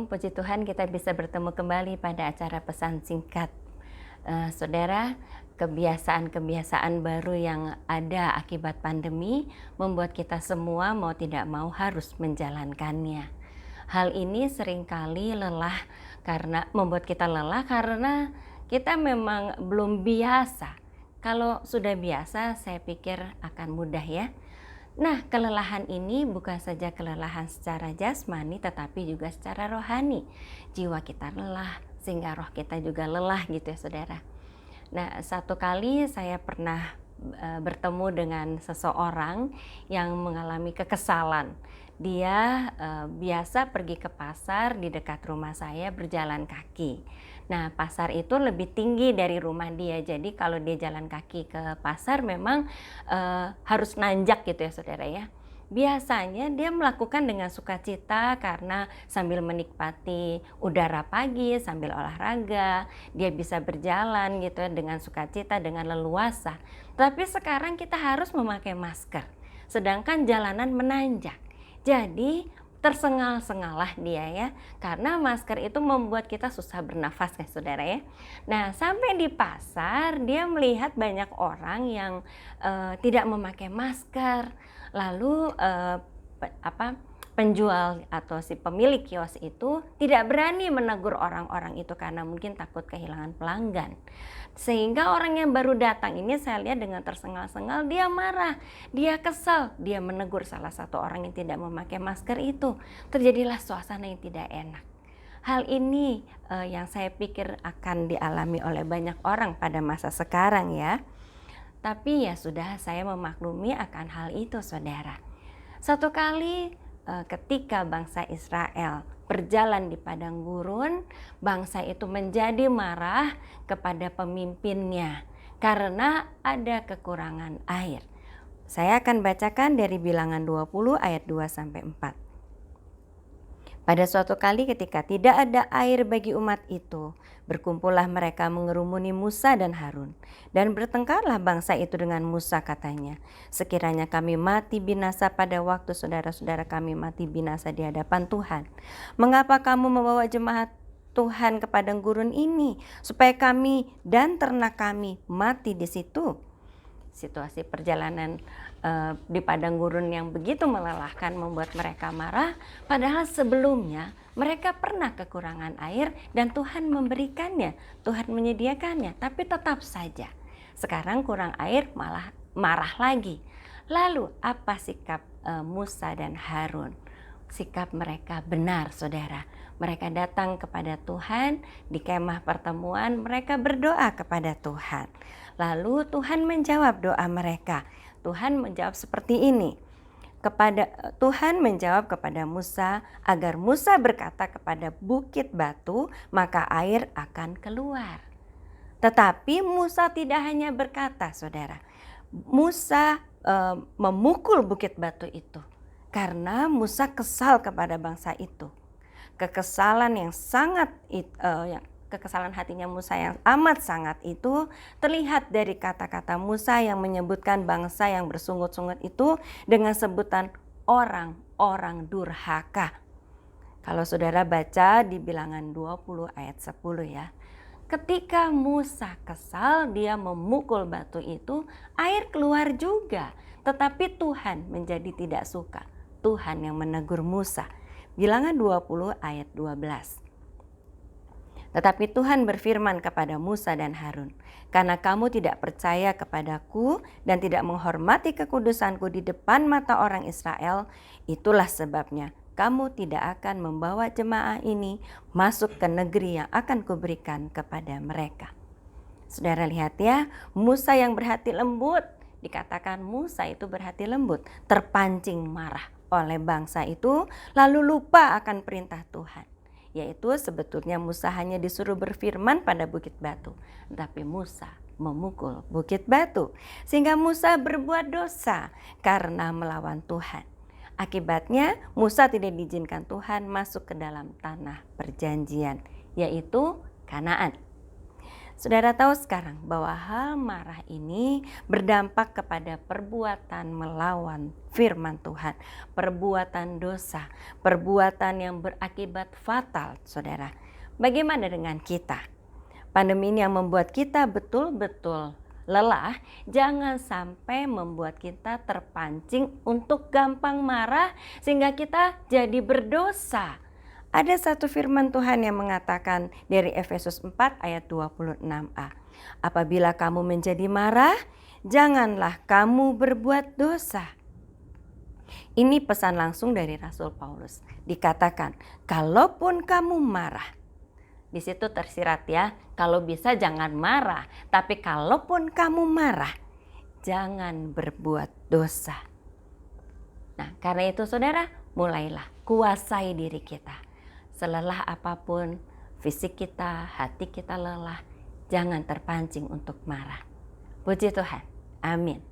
puji Tuhan kita bisa bertemu kembali pada acara pesan singkat. Saudara, kebiasaan-kebiasaan baru yang ada akibat pandemi membuat kita semua mau tidak mau harus menjalankannya. Hal ini seringkali membuat kita lelah karena kita memang belum biasa. Kalau sudah biasa, saya pikir akan mudah ya. Nah, kelelahan ini bukan saja kelelahan secara jasmani, tetapi juga secara rohani. Jiwa kita lelah, sehingga roh kita juga lelah gitu ya saudara. Nah, satu kali saya pernah bertemu dengan seseorang yang mengalami kekesalan. Dia biasa pergi ke pasar di dekat rumah saya berjalan kaki. Nah, pasar itu lebih tinggi dari rumah dia. Jadi kalau dia jalan kaki ke pasar memang harus nanjak gitu ya saudara ya. Biasanya dia melakukan dengan sukacita karena sambil menikmati udara pagi, sambil olahraga, dia bisa berjalan gitu ya dengan sukacita, dengan leluasa. Tapi sekarang kita harus memakai masker, sedangkan jalanan menanjak. Jadi tersengal-sengalah dia ya, karena masker itu membuat kita susah bernafas kan saudara ya. Nah, sampai di pasar dia melihat banyak orang yang tidak memakai masker. Lalu penjual atau si pemilik kios itu tidak berani menegur orang-orang itu karena mungkin takut kehilangan pelanggan. Sehingga orang yang baru datang ini saya lihat dengan tersengal-sengal, dia marah, dia kesal, dia menegur salah satu orang yang tidak memakai masker itu. Terjadilah suasana yang tidak enak. Hal ini yang saya pikir akan dialami oleh banyak orang pada masa sekarang ya. Tapi ya sudah, saya memaklumi akan hal itu saudara. Satu kali ketika bangsa Israel berjalan di padang gurun, bangsa itu menjadi marah kepada pemimpinnya karena ada kekurangan air. Saya akan bacakan dari Bilangan 20 ayat 2 sampai 4. Pada suatu kali ketika tidak ada air bagi umat itu, berkumpullah mereka mengerumuni Musa dan Harun. Dan bertengkarlah bangsa itu dengan Musa katanya, sekiranya kami mati binasa pada waktu saudara-saudara kami mati binasa di hadapan Tuhan. Mengapa kamu membawa jemaat Tuhan ke padang gurun ini, supaya kami dan ternak kami mati di situ? Situasi perjalanan di padang gurun yang begitu melelahkan membuat mereka marah, padahal sebelumnya mereka pernah kekurangan air dan Tuhan memberikannya, Tuhan menyediakannya, tapi tetap saja sekarang kurang air malah marah lagi. Lalu apa sikap Musa dan Harun? Sikap mereka benar saudara. Mereka datang kepada Tuhan di kemah pertemuan, mereka berdoa kepada Tuhan. Lalu Tuhan menjawab doa mereka. Tuhan menjawab seperti ini. Tuhan menjawab kepada Musa agar Musa berkata kepada bukit batu, maka air akan keluar. Tetapi Musa tidak hanya berkata saudara. Musa memukul bukit batu itu. Karena Musa kesal kepada bangsa itu. Kekesalan kekesalan hatinya Musa yang amat sangat itu terlihat dari kata-kata Musa yang menyebutkan bangsa yang bersungut-sungut itu dengan sebutan orang-orang durhaka. Kalau saudara baca di Bilangan 20 ayat 10 ya. Ketika Musa kesal, dia memukul batu itu, air keluar juga. Tetapi Tuhan menjadi tidak suka. Tuhan yang menegur Musa. Bilangan 20 ayat 12. Tetapi Tuhan berfirman kepada Musa dan Harun, karena kamu tidak percaya kepadaku dan tidak menghormati kekudusanku di depan mata orang Israel, itulah sebabnya kamu tidak akan membawa jemaah ini masuk ke negeri yang akan kuberikan kepada mereka. Saudara lihat ya, Musa yang berhati lembut, dikatakan Musa itu berhati lembut, terpancing marah oleh bangsa itu, lalu lupa akan perintah Tuhan. Yaitu sebetulnya Musa hanya disuruh berfirman pada bukit batu, tapi Musa memukul bukit batu. Sehingga Musa berbuat dosa karena melawan Tuhan. Akibatnya Musa tidak diizinkan Tuhan masuk ke dalam tanah perjanjian, yaitu Kanaan. Saudara tahu sekarang bahwa hal marah ini berdampak kepada perbuatan melawan firman Tuhan, perbuatan dosa, perbuatan yang berakibat fatal, saudara. Bagaimana dengan kita? Pandemi ini yang membuat kita betul-betul lelah, jangan sampai membuat kita terpancing untuk gampang marah sehingga kita jadi berdosa. Ada satu firman Tuhan yang mengatakan dari Efesus 4 ayat 26a. Apabila kamu menjadi marah, janganlah kamu berbuat dosa. Ini pesan langsung dari Rasul Paulus. Dikatakan, kalaupun kamu marah. Di situ tersirat ya, kalau bisa jangan marah. Tapi kalaupun kamu marah, jangan berbuat dosa. Nah, karena itu saudara, mulailah kuasai diri kita. Selelah apapun, fisik kita, hati kita lelah, jangan terpancing untuk marah. Puji Tuhan. Amin.